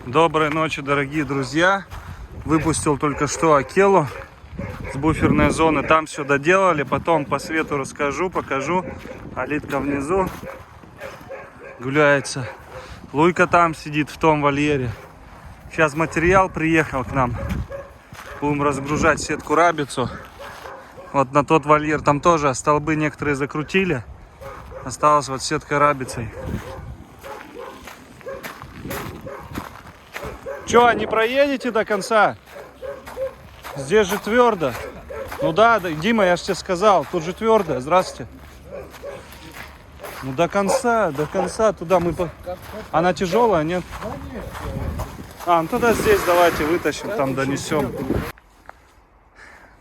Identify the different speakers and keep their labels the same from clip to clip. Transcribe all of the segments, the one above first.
Speaker 1: Доброй ночи, дорогие друзья. Выпустил только что Акелу с буферной зоны. Там все доделали. Потом по свету расскажу, покажу. Алитка внизу гуляется. Луйка там сидит в том вольере. Сейчас материал приехал к нам. Будем разгружать сетку рабицу. Вот на тот вольер. Там тоже столбы некоторые закрутили. Осталась вот сетка рабицей. Че, не проедете до конца? Здесь же твердо. Ну да, Дима, я же тебе сказал, тут же твердо. Здравствуйте. Ну до конца, туда мы... Она тяжелая, нет? Ну тогда здесь давайте вытащим, там донесем.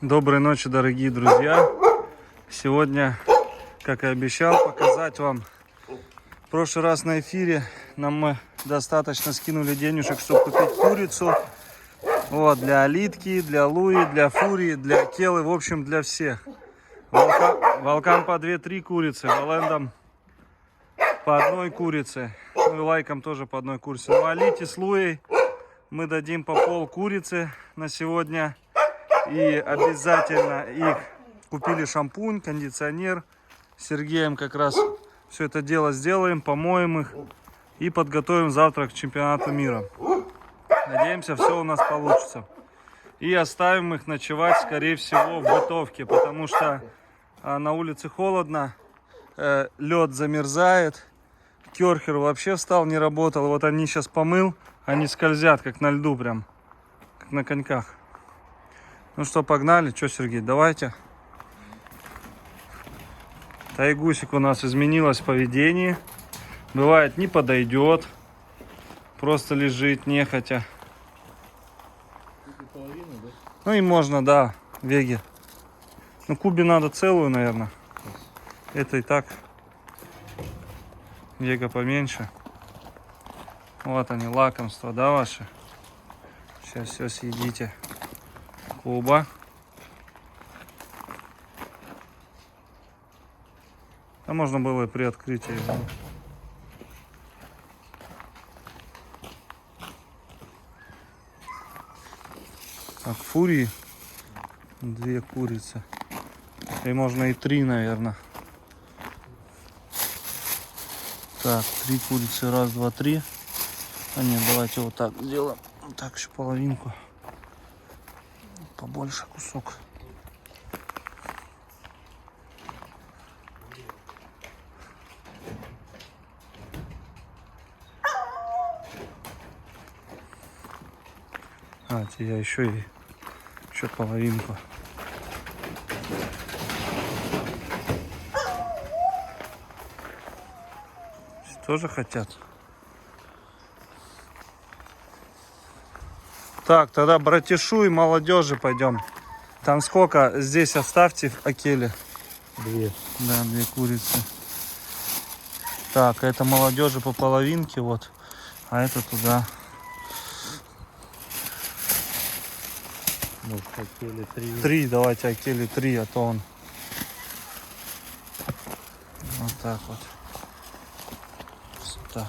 Speaker 1: Доброй ночи, дорогие друзья. Сегодня, как и обещал, показать вам. В прошлый раз на эфире мы достаточно скинули денежек, чтобы купить курицу. Вот, для Алитки, для Луи, для Фурии, для Акелы, в общем, для всех. Волкам по 2-3 курицы, Волендам по одной курице. Ну и Лайкам тоже по одной курице. Ну, Алите с Луей мы дадим по пол курицы на сегодня. И обязательно их купили шампунь, кондиционер. С Сергеем как раз все это дело сделаем, помоем их и подготовим завтра к чемпионату мира. Надеемся, все у нас получится. И оставим их ночевать, скорее всего, в бытовке, потому что на улице холодно, лед замерзает, керхер вообще встал, не работал. Вот они сейчас помыл, они скользят, как на льду прям, как на коньках. Ну что, погнали? Что, Сергей, давайте. Тайгусик у нас изменилось в поведении. Бывает, не подойдет. Просто лежит нехотя. Ну и можно, да, веги. Ну, Кубе надо целую, наверное. Это и так. Вега поменьше. Вот они, лакомства, да, ваши? Сейчас все съедите. Куба. А можно было и при открытии. Так, Фурии 2 курицы. И можно и 3, наверное. Так, 3 курицы. 1, 2, 3. А нет, давайте вот так сделаем. Вот так еще половинку. Побольше кусок. Я еще половинку. Тоже хотят. Так, тогда братишу и молодежи пойдем. Там сколько? Здесь оставьте в Акеле. 2. Да, 2 курицы. Так, это молодежи по половинке, вот. А это туда.
Speaker 2: Может, Акеле 3.
Speaker 1: 3, давайте Акеле 3, а то он. Вот так вот. Сюда.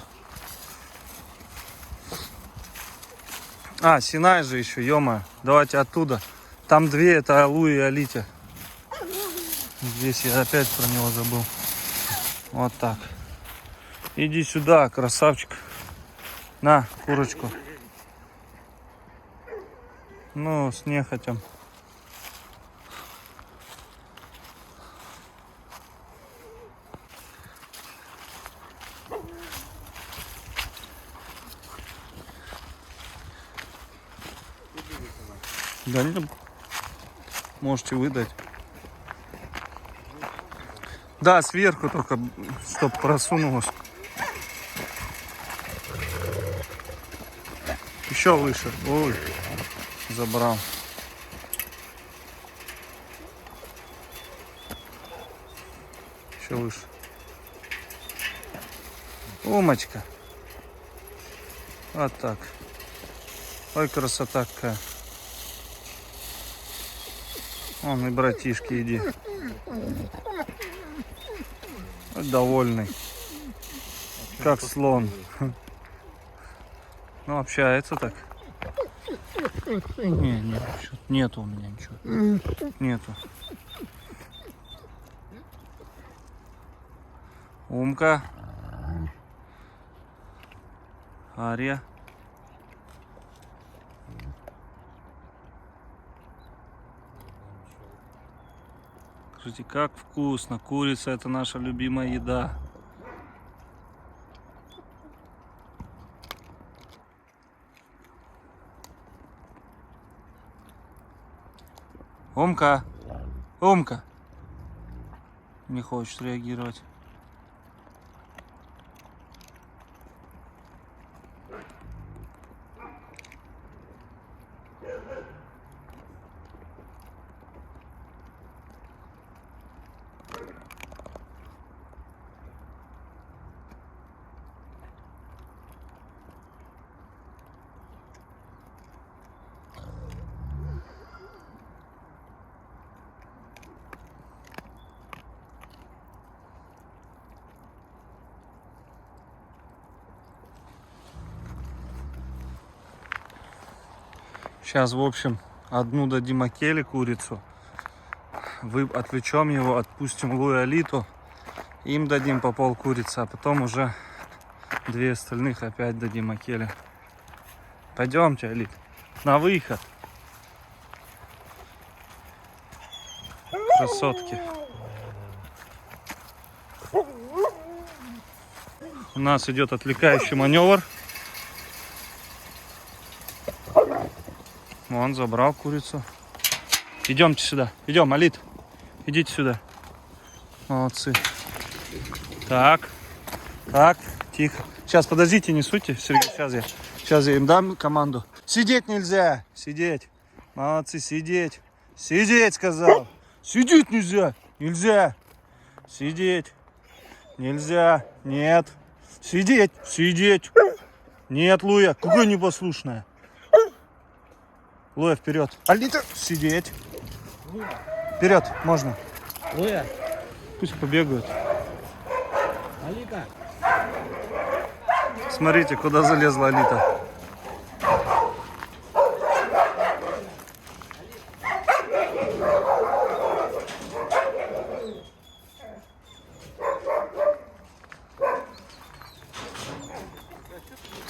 Speaker 1: Синай же еще, ё-моё. Давайте оттуда. Там 2, это Луи и Алите. Здесь я опять про него забыл. Вот так. Иди сюда, красавчик. На, курочку. Ну, с нехотем. Да нет, можете выдать. Да, сверху только, чтоб просунулось. Еще выше. Ой, забрал. Еще выше. Умочка. Вот так. Ой, красота какая. Вон и братишки, иди. Довольный. Как слон. Ну, общается так. Не, нету у меня ничего. Нету. Умка. Ария. Скажите, как вкусно. Курица — это наша любимая еда. Умка. Умка. Не хочет реагировать. Сейчас, в общем, одну дадим Акеле, курицу. Отвлечем его, отпустим Лу и Алиту. Им дадим по пол курицы, а потом уже 2 остальных опять дадим Акеле. Пойдемте, Алит, на выход. Красотки. У нас идет отвлекающий маневр. Он забрал курицу. Идемте сюда. Идем, Алит. Идите сюда. Молодцы. Так. Так. Тихо. Сейчас, подождите, не суйте, Сергей. Сейчас я им дам команду. Сидеть нельзя. Сидеть. Молодцы, сидеть. Сидеть, сказал. Сидеть нельзя. Нельзя. Сидеть. Нельзя. Нет. Сидеть. Сидеть. Нет, Луя. Какая непослушная. Луя, вперед. Алита, сидеть. Вперед, можно.
Speaker 2: Луя.
Speaker 1: Пусть побегают.
Speaker 2: Алита.
Speaker 1: Смотрите, куда залезла Алита.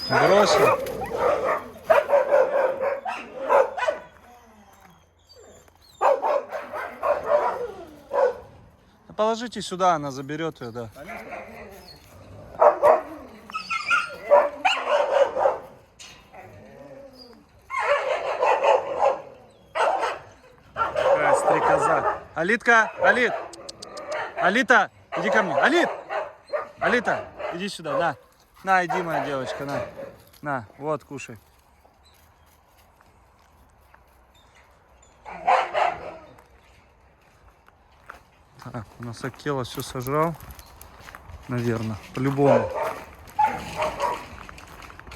Speaker 1: Бросил. Положите сюда, она заберет ее, да. Какая стрекоза. Алитка, Алит. Алита, иди ко мне. Алит. Алита, иди сюда, на. На, иди, моя девочка, на. На, вот, кушай. Так, у нас Акела все сожрал. Наверное, по-любому.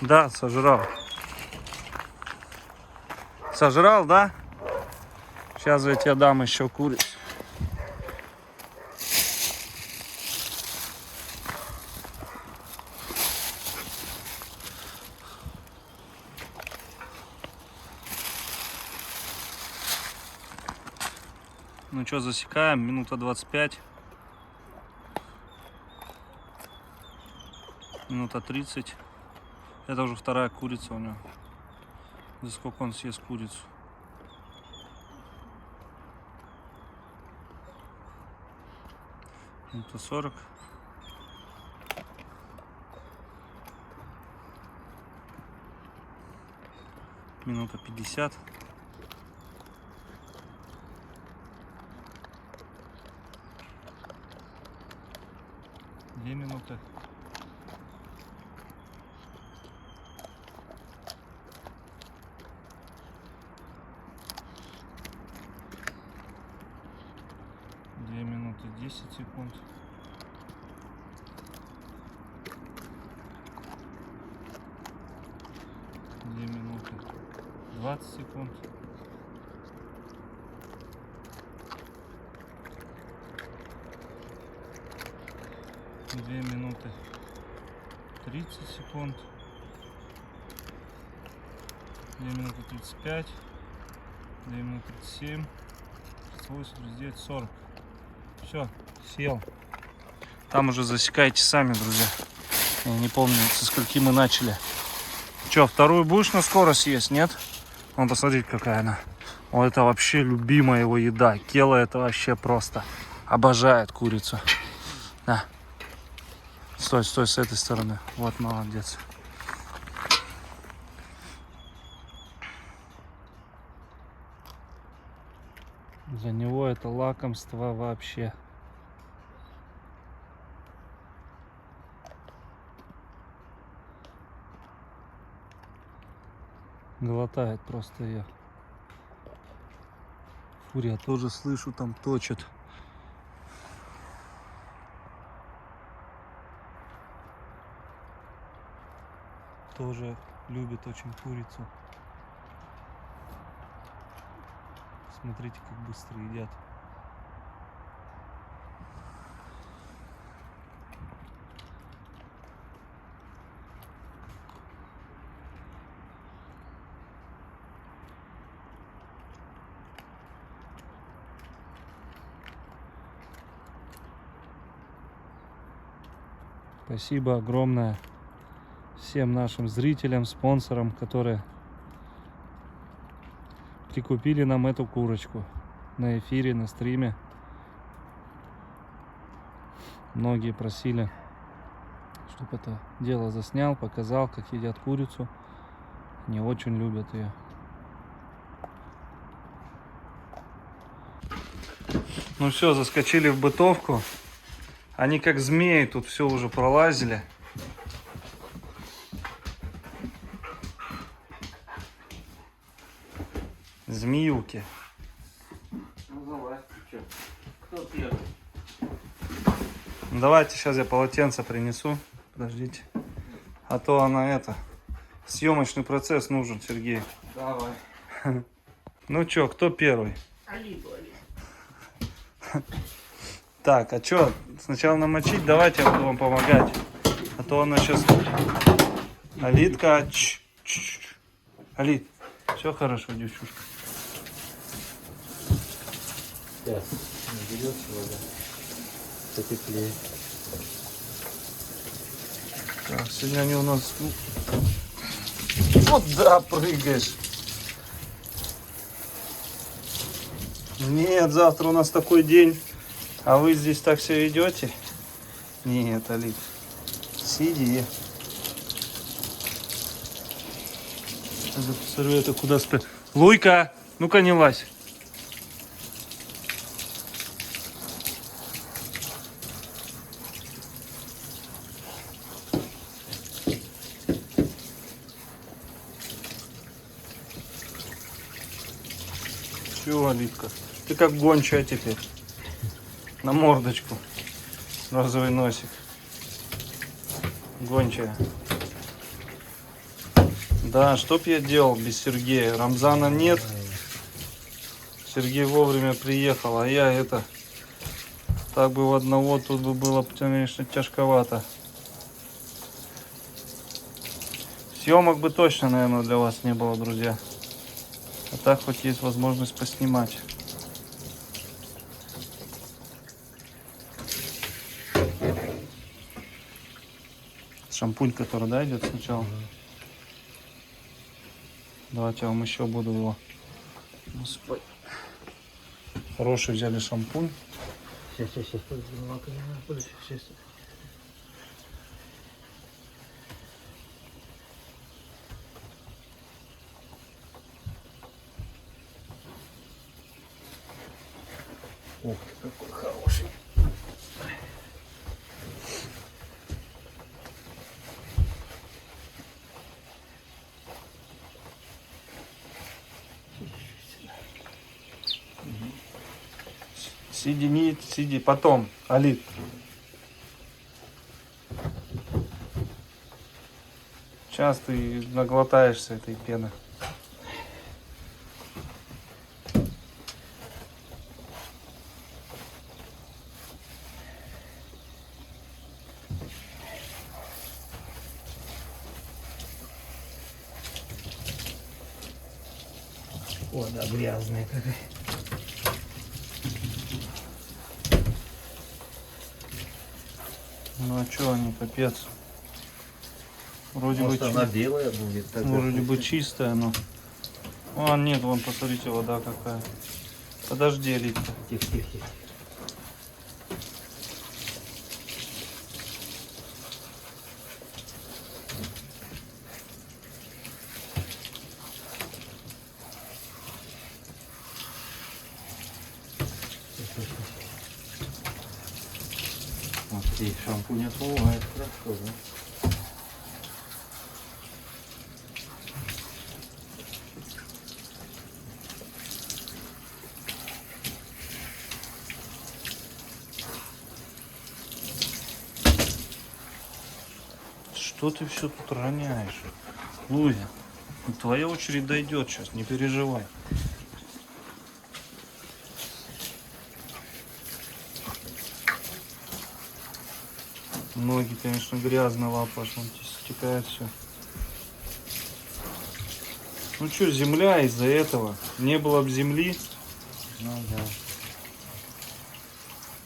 Speaker 1: Да, сожрал. Сожрал, да? Сейчас я тебе дам еще куриц. Ну что, засекаем, минута 25. Минута 30. Это уже вторая курица у него. За сколько он съест курицу? Минута 40. Минута 50. Две минуты. Две минуты 10 секунд. Две минуты 20 секунд. Две минуты 30 секунд. 2 минуты 35, 2 минуты 37, 38, 39, 40. Все, съел. Там уже засекайте сами, друзья. Я не помню, со скольки мы начали. Че, вторую будешь на скорость есть, нет? Вон, посмотрите, какая она. О, это вообще любимая его еда. Кела это вообще просто обожает курицу. Да. Стой, стой, с этой стороны. Вот, молодец. Для него это лакомство вообще. Глотает просто ее. Фурия тоже слышу, там точит. Тоже любит очень курицу. Смотрите, как быстро едят. Спасибо огромное всем нашим зрителям, спонсорам, которые прикупили нам эту курочку на эфире, на стриме. Многие просили, чтобы это дело заснял, показал, как едят курицу. Они очень любят ее. Ну все, заскочили в бытовку. Они как змеи тут все уже пролазили. Змеюки.
Speaker 2: Ну залазь, ты чё? Кто первый?
Speaker 1: Давайте сейчас я полотенце принесу. Подождите. А то она это. Съемочный процесс нужен, Сергей.
Speaker 2: Давай.
Speaker 1: Ну чё, кто первый?
Speaker 2: Алиту.
Speaker 1: Так, а чё? Сначала намочить, давайте я буду вам помогать. А то она сейчас... Алитка. Алит, все хорошо, девчушка.
Speaker 2: Сейчас, наберется вода. Потеплее.
Speaker 1: Так, сегодня они у нас... Вот да, прыгаешь. Нет, завтра у нас такой день. А вы здесь так все ведете? Нет, Алит. Сиди. Посмотрю, это куда спрятать. Луйка, ну-ка не лазь. Чего, Алитка? Ты как гончая теперь. На мордочку. Розовый носик. Гончая. Да, что б я делал без Сергея? Рамзана нет. Сергей вовремя приехал, а я это... Так бы в одного тут бы было, конечно, тяжковато. Съемок бы точно, наверное, для вас не было, друзья. А так хоть есть возможность поснимать. Шампунь, который, да, идет сначала? Давайте я вам еще буду его. Господи. Хороший взяли шампунь.
Speaker 2: Сейчас. Сейчас. Ух ты, какой хороший.
Speaker 1: Сиди, потом, Алит. Сейчас ты наглотаешься этой пены.
Speaker 2: Вода грязная какая.
Speaker 1: Ну а что они, капец. Вроде
Speaker 2: Может,
Speaker 1: бы,
Speaker 2: она белая будет тогда.
Speaker 1: вроде бы чистая, но... А, нет, вон, посмотрите, вода какая. Подожди, Алитка.
Speaker 2: Тихо, тихо, тихо. Смотри, шампунь отмывает хорошо, да?
Speaker 1: Что ты все тут роняешь? Лузя, твоя очередь дойдет сейчас, не переживай. Ноги, конечно, грязно лапаешь, вон стекает все. Ну что, земля из-за этого. Не было бы земли.
Speaker 2: Ну да.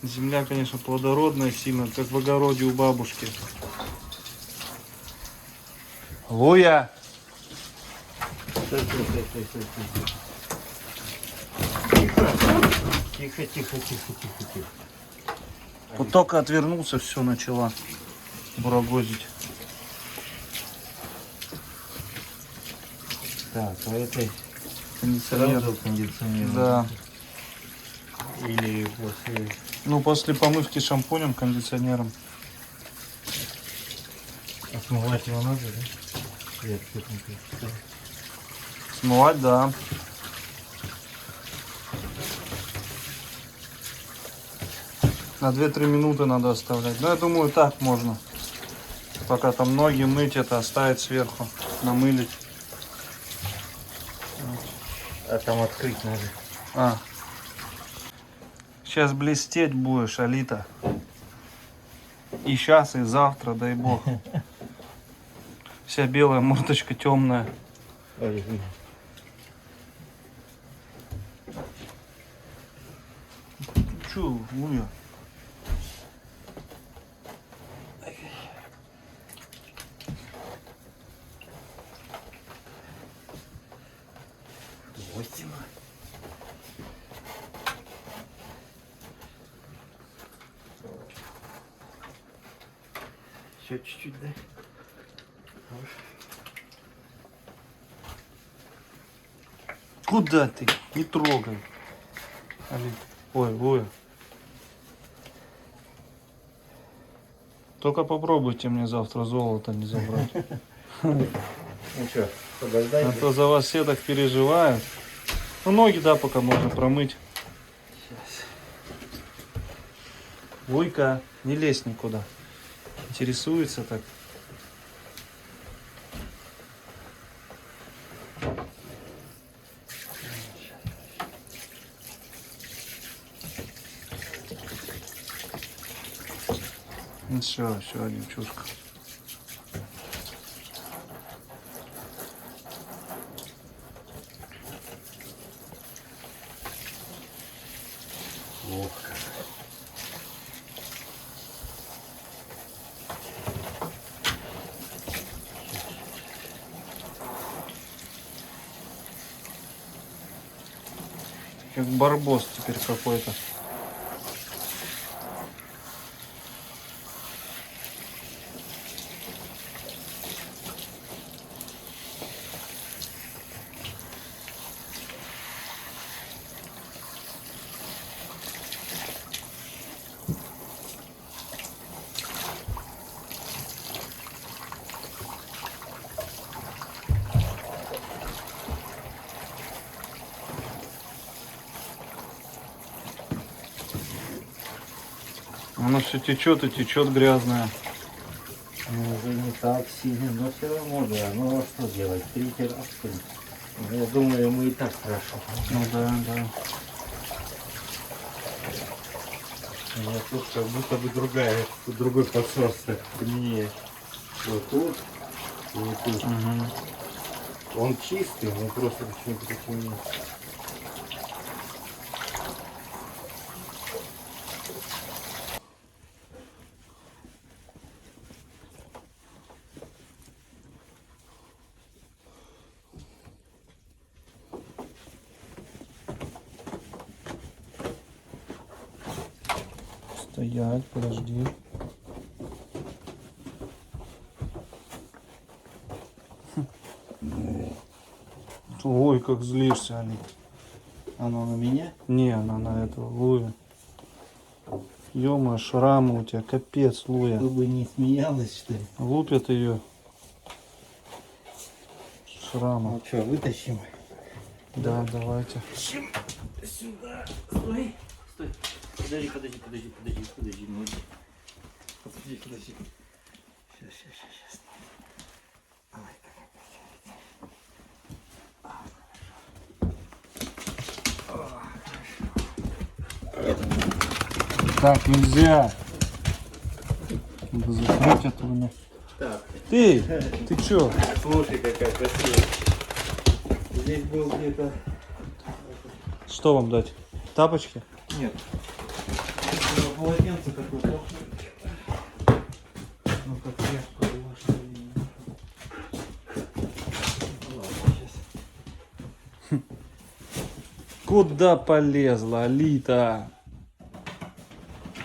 Speaker 1: Земля, конечно, плодородная сильно, как в огороде у бабушки. Луя!
Speaker 2: Стой, стой, стой, стой, стой, стой. Тихо, тихо, тихо, тихо, тихо.
Speaker 1: Вот только отвернулся, все начала бурагозить.
Speaker 2: Так, а это
Speaker 1: Кондиционер.
Speaker 2: сразу кондиционер?
Speaker 1: Да.
Speaker 2: Или после...
Speaker 1: Ну, после помывки шампунем, кондиционером.
Speaker 2: Отмывать его надо, да? Нет, что-то не так.
Speaker 1: Смывать, да. На 2-3 минуты надо оставлять. Ну, я думаю, так можно. Пока там ноги мыть, это оставить сверху, намылить.
Speaker 2: А там открыть надо.
Speaker 1: А. Сейчас блестеть будешь, Алита. И сейчас, и завтра, дай бог. Вся белая мордочка темная.
Speaker 2: Ой,
Speaker 1: Че, Луя?
Speaker 2: Восемь. Еще чуть-чуть, да?
Speaker 1: Куда ты? Не трогай. Алит. Ой, Луя. Только попробуйте мне завтра золото не забрать.
Speaker 2: Ну что, подождай.
Speaker 1: А то за вас все так переживают. Ну, ноги, да, пока можно промыть.
Speaker 2: Сейчас.
Speaker 1: Луйка, не лезь никуда. Интересуется так. Ну все, девчушка.
Speaker 2: Ловко.
Speaker 1: Как барбос теперь какой-то. Оно все течет и течет грязное.
Speaker 2: Ну, уже не так сильно, но все равно, да. Ну, а что делать? Третий раз, что ли? Я думаю, мы и так хорошо.
Speaker 1: Ну да, да.
Speaker 2: У меня тут как будто бы другая, тут другой подсос не вот тут и вот тут.
Speaker 1: Угу.
Speaker 2: Он чистый, но просто почему-то такой
Speaker 1: Стоять, подожди. Ой, как злишься, Али.
Speaker 2: Оно на меня?
Speaker 1: Не, она на этого Луя. Ё-моё, шрамы у тебя, капец, Луя.
Speaker 2: Чтобы не смеялась, что ли?
Speaker 1: Лупят ее. Шрамы.
Speaker 2: Ну что, вытащим?
Speaker 1: Да, давайте.
Speaker 2: Сюда. Стой. Стой. Подожди. Минуту. Подожди. Сейчас. Давай.
Speaker 1: Так, нельзя. Надо закрыть это у меня.
Speaker 2: Так,
Speaker 1: Ты чё?
Speaker 2: слушай, какая красивая. Здесь был где-то...
Speaker 1: Что вам дать? Тапочки?
Speaker 2: Нет. Полотенце какое-то. Ну как тряпка была, что ли? Ладно, сейчас.
Speaker 1: Куда полезла, Алита?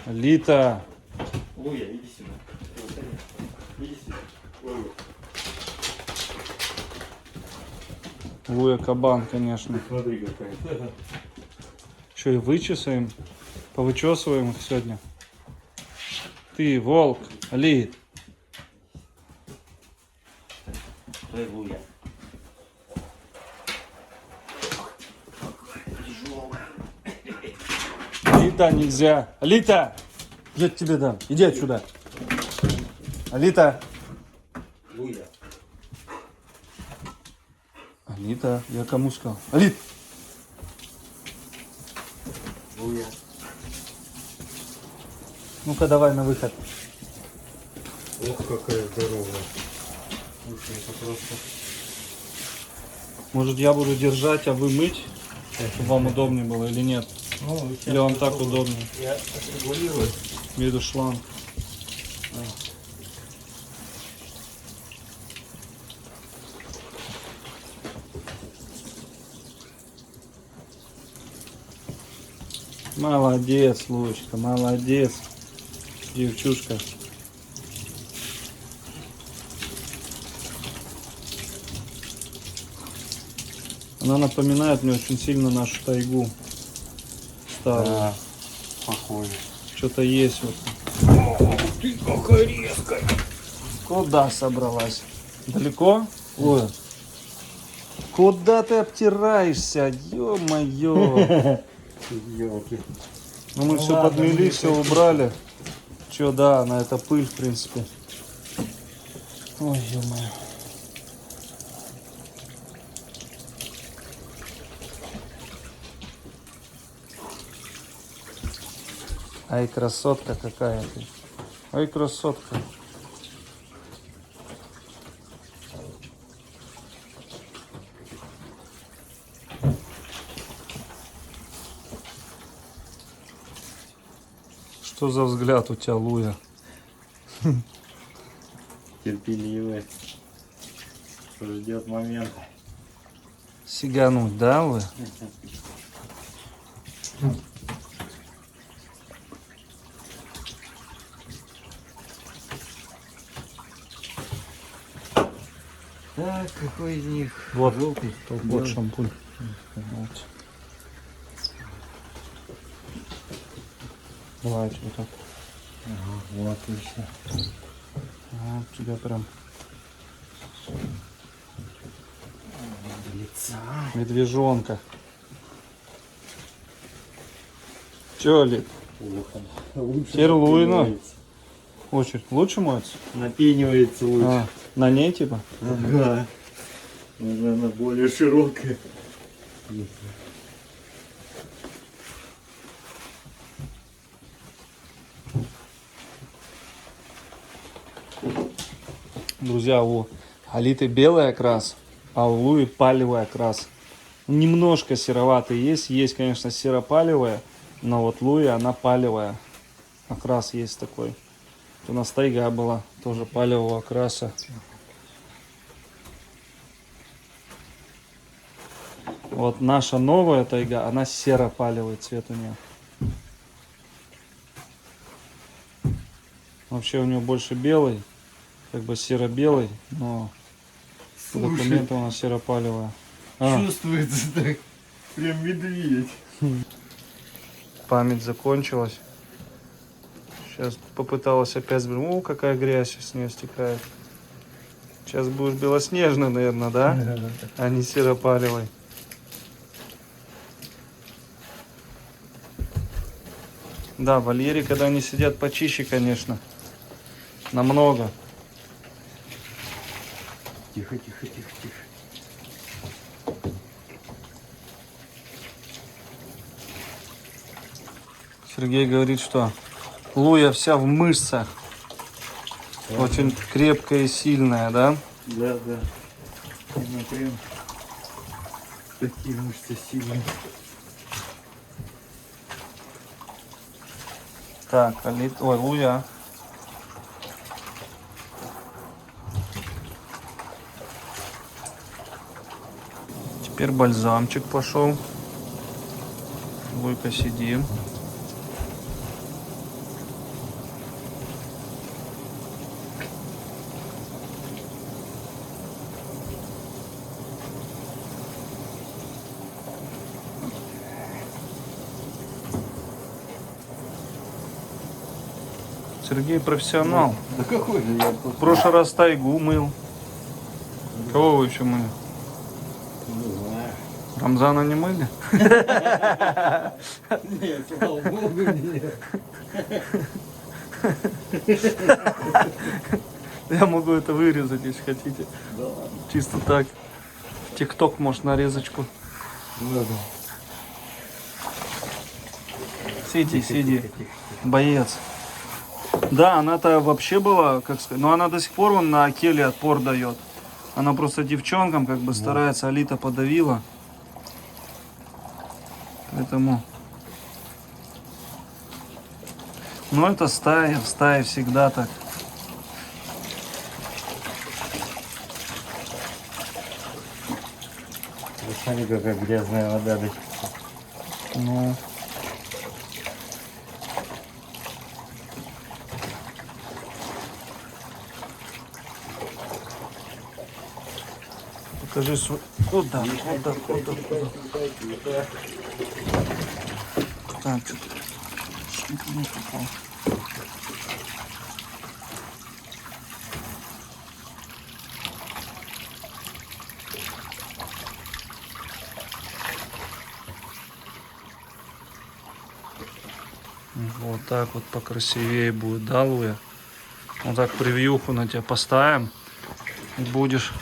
Speaker 1: Алита.
Speaker 2: Луя, иди сюда. Иди сюда. Луя.
Speaker 1: Луя кабан, конечно.
Speaker 2: Смотри какая.
Speaker 1: Что, и вычесаем? Повычесываем их сегодня? Ты, волк, Алит.
Speaker 2: Ой, Луя.
Speaker 1: Алита, нельзя. Алита! Я тебе дам. Иди отсюда. Алита.
Speaker 2: Луя.
Speaker 1: Алита, я кому сказал? Алит!
Speaker 2: Луя.
Speaker 1: Ну-ка, давай на выход.
Speaker 2: Ох, какая здоровая. Слушай, это просто...
Speaker 1: Может, я буду держать, а вы мыть? Чтобы вам удобнее было или нет?
Speaker 2: Ну, сейчас
Speaker 1: Или вам так
Speaker 2: попробую.
Speaker 1: удобнее?
Speaker 2: Я отрегулирую.
Speaker 1: Виду шланг. Молодец, Лучка, молодец. Девчушка. Она напоминает мне очень сильно нашу тайгу. Старую.
Speaker 2: Да, похоже.
Speaker 1: Что-то есть вот.
Speaker 2: Ты какая резкая.
Speaker 1: Куда собралась? Далеко? Ой. Куда ты обтираешься? Ё-моё.
Speaker 2: Ёлки.
Speaker 1: Ну мы
Speaker 2: Ну
Speaker 1: все
Speaker 2: ладно,
Speaker 1: подмели,
Speaker 2: мы
Speaker 1: все
Speaker 2: не
Speaker 1: убрали. Че, да, на это пыль, в принципе. Ой, ё-моё. Ай, красотка какая ты. Ой, красотка. Что за взгляд у тебя, Луя?
Speaker 2: Терпеливый. Ждет момента.
Speaker 1: Сигануть, да, вы?
Speaker 2: Так, какой из них?
Speaker 1: Вот,
Speaker 2: Желтый.
Speaker 1: вот
Speaker 2: белый.
Speaker 1: шампунь. Вот. Давайте вот так.
Speaker 2: Ага, вот отлично.
Speaker 1: Ага, тебя прям
Speaker 2: Лица.
Speaker 1: медвежонка. Че, Лид?
Speaker 2: Лучше
Speaker 1: Теперь Луина.
Speaker 2: напенивается.
Speaker 1: Очередь. Лучше моется?
Speaker 2: Напенивается лучше.
Speaker 1: А, на ней типа?
Speaker 2: Ага. Она более широкая.
Speaker 1: Друзья, у Алиты белый окрас, а у Луи палевый окрас. Немножко сероватый есть. Есть, конечно, серо-палевая, но вот Луи, она палевая. Окрас есть такой. У нас тайга была тоже палевого окраса. Вот наша новая тайга, она серо-палевый цвет у нее. Вообще у него больше белый, как бы серо-белый, но документы у нас серо-палевые.
Speaker 2: Чувствуется так. Прям медведь.
Speaker 1: Память закончилась. Сейчас попыталась опять, о, какая грязь с нее стекает. Сейчас будешь белоснежный, наверное, да? А не серо-палевый. Да, в вольере, когда они сидят, почище, конечно. Намного.
Speaker 2: Тихо, тихо, тихо, тихо.
Speaker 1: Сергей говорит, что Луя вся в мышцах. Очень крепкая и сильная, да?
Speaker 2: Да, да. Она прям такие мышцы сильные.
Speaker 1: Так, Алит... Ой, Луя. Теперь бальзамчик пошел. Луйка, сидим. Сергей профессионал.
Speaker 2: Да какой же я
Speaker 1: В прошлый раз тайгу мыл. Кого вы еще мыли?
Speaker 2: не знаю.
Speaker 1: Рамзана не мыли?
Speaker 2: Нет, слава богу, нет.
Speaker 1: Я могу это вырезать, если хотите.
Speaker 2: Да ладно.
Speaker 1: Чисто так. Тикток, может, нарезочку.
Speaker 2: Ладно.
Speaker 1: Сиди,
Speaker 2: Тихо,
Speaker 1: сиди.
Speaker 2: тихо, тихо.
Speaker 1: Боец. Да, она-то вообще была, как сказать, но она до сих пор вон на Акеле отпор дает. Она просто девчонкам как бы старается, Алита подавила. Поэтому... Ну это стая, в стае всегда так.
Speaker 2: Вы смотри, какая грязная вода до сих пор.
Speaker 1: Ну... Покажи свой... Вот так, вот так, вот так, вот так. Так, что-то... Шумка не попал. Вот так вот покрасивее будет, да, Луя? Вот так превьюху на тебя поставим. И будешь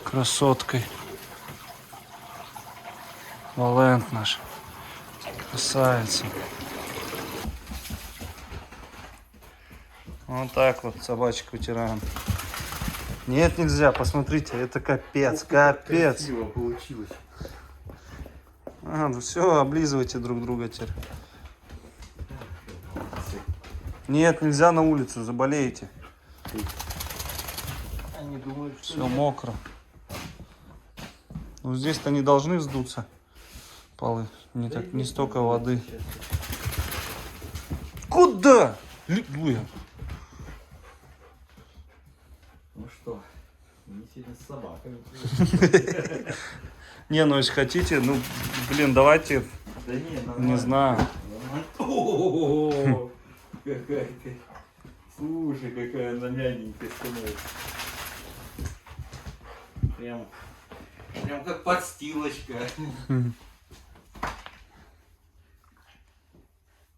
Speaker 1: красоткой. Валент наш. Красавица. Вот так вот собачек вытираем. Нет, нельзя, посмотрите, это капец, капец.
Speaker 2: Красиво получилось.
Speaker 1: А, ну все, облизывайте друг друга теперь. Нет, нельзя на улицу, заболеете.
Speaker 2: Они думают, что
Speaker 1: Все мокро. Ну здесь-то не должны вздуться полы. Не, так, не столько воды. Куда? Луя.
Speaker 2: Ну что, не сильно с собаками.
Speaker 1: Не, ну если хотите, ну, блин, давайте,
Speaker 2: Да не,
Speaker 1: не
Speaker 2: нормально.
Speaker 1: знаю.
Speaker 2: О, какая ты. Слушай, какая она мягенькая становится. Прям как подстилочка.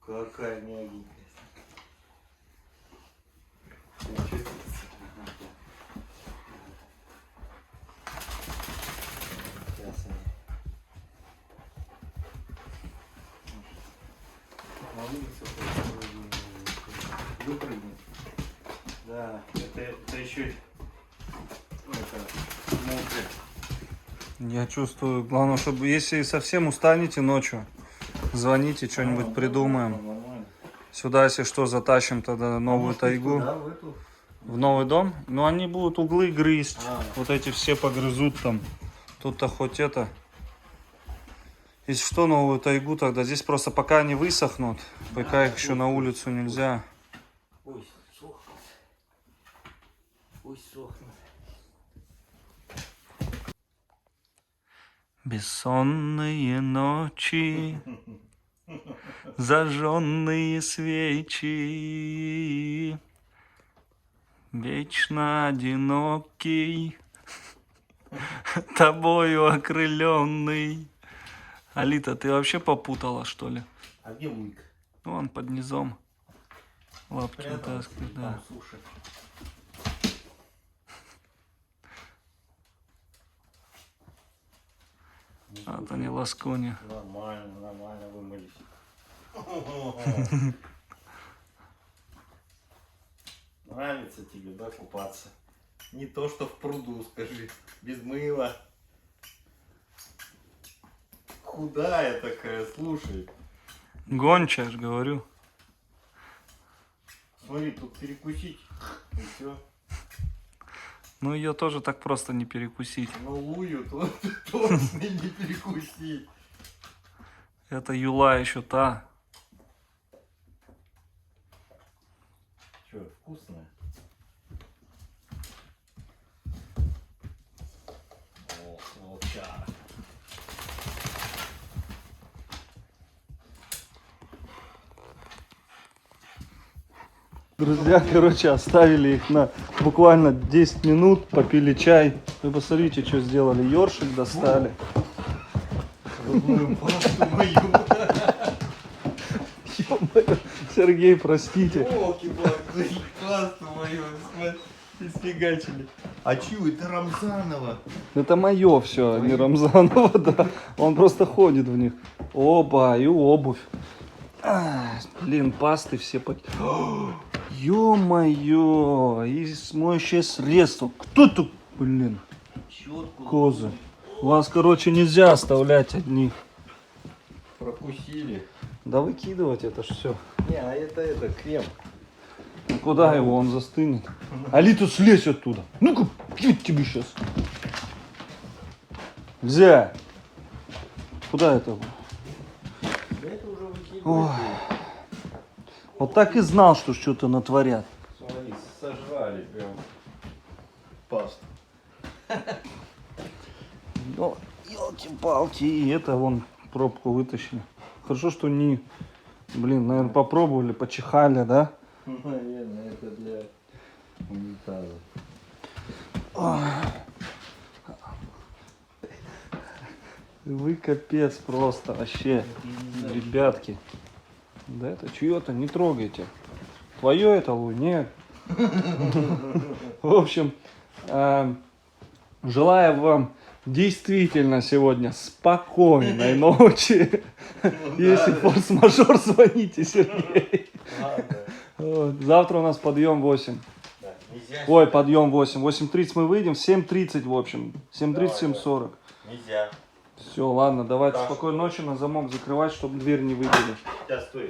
Speaker 2: Какая мягенькая. Сейчас они. На улицу выпрыгнуть. Да, это еще мокрый.
Speaker 1: Я чувствую, главное, чтобы, если совсем устанете ночью, звоните, что-нибудь придумаем.
Speaker 2: Нормально.
Speaker 1: Сюда, если что, затащим тогда новую тайгу.
Speaker 2: Да, в эту.
Speaker 1: В новый дом. Но они будут углы грызть.
Speaker 2: А.
Speaker 1: Вот эти все погрызут там. Тут-то хоть это. Если что, новую тайгу тогда. Здесь просто пока они высохнут. Пока их еще на улицу нельзя.
Speaker 2: Ой, Пусть сохнут.
Speaker 1: Бессонные ночи, зажженные свечи, вечно одинокий, тобою окрыленный. Алита, ты вообще попутала, что ли?
Speaker 2: А где Луик?
Speaker 1: Вон под низом. Лапки
Speaker 2: Прятался,
Speaker 1: вытаскивает, да.
Speaker 2: там суши.
Speaker 1: А то не ласкони.
Speaker 2: Нормально, нормально вымылись. Нравится тебе, да, купаться? Не то, что в пруду, скажи. Без мыла. Худая такая, слушай.
Speaker 1: Гончая, ж говорю.
Speaker 2: Смотри, тут перекусить. И все.
Speaker 1: Ну ее тоже так просто не перекусить.
Speaker 2: Но Лую точно не перекусить.
Speaker 1: Это юла еще та.
Speaker 2: Че, вкусная? О, волчара.
Speaker 1: Друзья, короче, оставили их на буквально 10 минут, попили чай. Вы посмотрите, что сделали. Ёршик достали.
Speaker 2: Зубную пасту мою.
Speaker 1: Ё-моё, Сергей, простите.
Speaker 2: Волки-палки, пасту мою. Испигачили. А чё, это Рамзанова?
Speaker 1: Это мое все, не Рамзанова, да. Он просто ходит в них. Оба, и обувь. Блин, пасты все Ё-моё, и моющее средство. Кто тут, блин,
Speaker 2: Щетку
Speaker 1: козы? Вас, короче, нельзя оставлять одни.
Speaker 2: прокусили.
Speaker 1: Да выкидывать это ж все.
Speaker 2: Не, а это крем.
Speaker 1: Куда его, он застынет? Алита, слезь оттуда. Ну-ка, пьют тебе сейчас. Нельзя. Куда это?
Speaker 2: Это уже выкидывали.
Speaker 1: Ой. Вот так и знал, что что-то натворят.
Speaker 2: Смотри, сожрали прям пасту.
Speaker 1: Ну, елки-палки, и это вон пробку вытащили. Хорошо, что не, блин, наверное, попробовали, почихали, да?
Speaker 2: Наверное, это для унитаза.
Speaker 1: Вы капец просто, вообще, ребятки. Да это чье-то, не трогайте. Твое это, Лу? Нет. В общем, желаю вам действительно сегодня спокойной ночи. Если форс-мажор, звоните, Сергей. Вот. Завтра у нас подъем 8. Ой, подъем 8. 8:30 мы выйдем, в 7:30 в общем. 7:30, 7:40.
Speaker 2: Нельзя.
Speaker 1: Все, ладно, давайте
Speaker 2: Да.
Speaker 1: спокойной ночи, на замок закрывать, чтобы дверь не выбили.
Speaker 2: Сейчас стой.